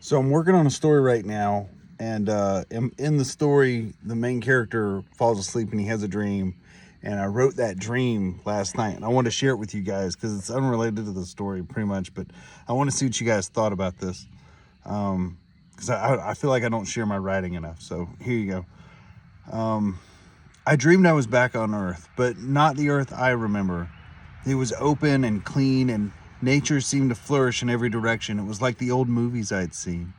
So I'm working on a story right now, and in the story, the main character falls asleep and he has a dream. And I wrote that dream last night, and I wanted to share it with you guys because it's unrelated to the story, pretty much. But I want to see what you guys thought about this, because I feel like I don't share my writing enough. So here you go. I dreamed I was back on Earth, but not the Earth I remember. It was open and clean, and nature seemed to flourish in every direction. It was like the old movies I'd seen.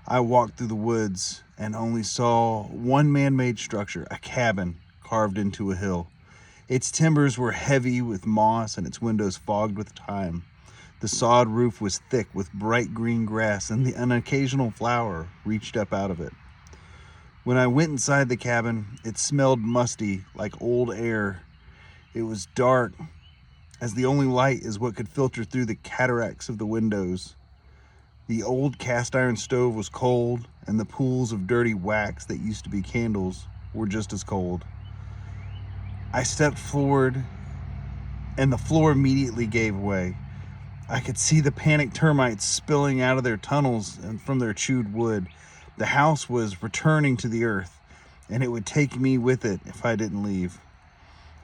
I walked through the woods and only saw one man made structure, a cabin carved into a hill. Its timbers were heavy with moss and its windows fogged with time. The sod roof was thick with bright green grass, and an occasional flower reached up out of it. When I went inside the cabin, it smelled musty, like old air. It was dark, as the only light is what could filter through the cataracts of the windows. The old cast iron stove was cold, and the pools of dirty wax that used to be candles were just as cold. I stepped forward, and the floor immediately gave way. I could see the panicked termites spilling out of their tunnels and from their chewed wood. The house was returning to the earth, and it would take me with it if I didn't leave.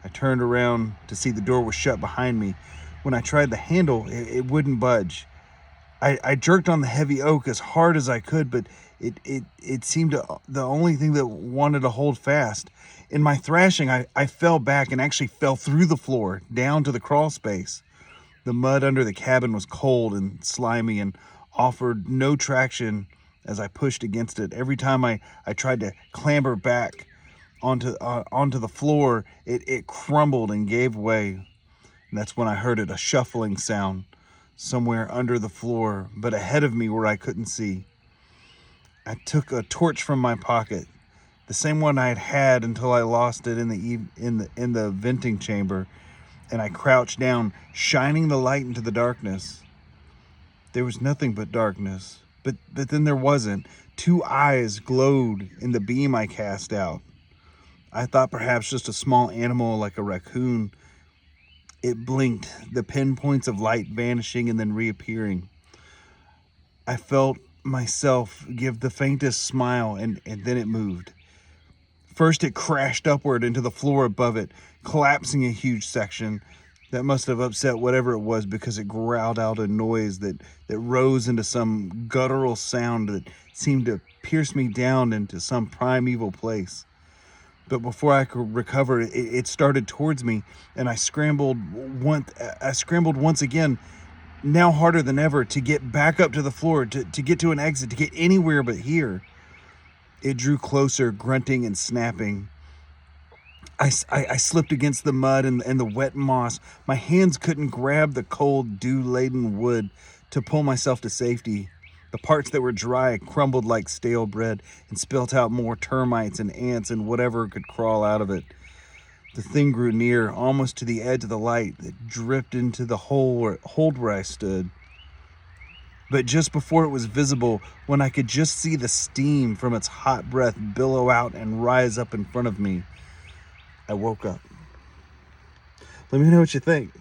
I turned around to see the door was shut behind me. When I tried the handle, it wouldn't budge. I jerked on the heavy oak as hard as I could, but it seemed the only thing that wanted to hold fast. In my thrashing, I fell back and actually fell through the floor, down to the crawl space. The mud under the cabin was cold and slimy and offered no traction as I pushed against it. Every time I tried to clamber back onto the floor, it crumbled and gave way. And that's when I heard it, a shuffling sound somewhere under the floor, but ahead of me where I couldn't see. I took a torch from my pocket, the same one I had had until I lost it in the venting chamber, and I crouched down, shining the light into the darkness. There was nothing but darkness, but then there wasn't. Two eyes glowed in the beam I cast out. I thought perhaps just a small animal like a raccoon. It blinked, the pinpoints of light vanishing and then reappearing. I felt myself give the faintest smile, and then it moved. First, it crashed upward into the floor above it, collapsing a huge section. That must have upset whatever it was, because it growled out a noise that rose into some guttural sound that seemed to pierce me down into some primeval place. But before I could recover, it started towards me, and I scrambled once again, now harder than ever, to get back up to the floor, to get to an exit, to get anywhere but here. It drew closer, grunting and snapping. I slipped against the mud and the wet moss. My hands couldn't grab the cold, dew-laden wood to pull myself to safety. The parts that were dry crumbled like stale bread and spilt out more termites and ants and whatever could crawl out of it. The thing grew near, almost to the edge of the light that dripped into the hold where I stood. But just before it was visible, when I could just see the steam from its hot breath billow out and rise up in front of me, I woke up. Let me know what you think.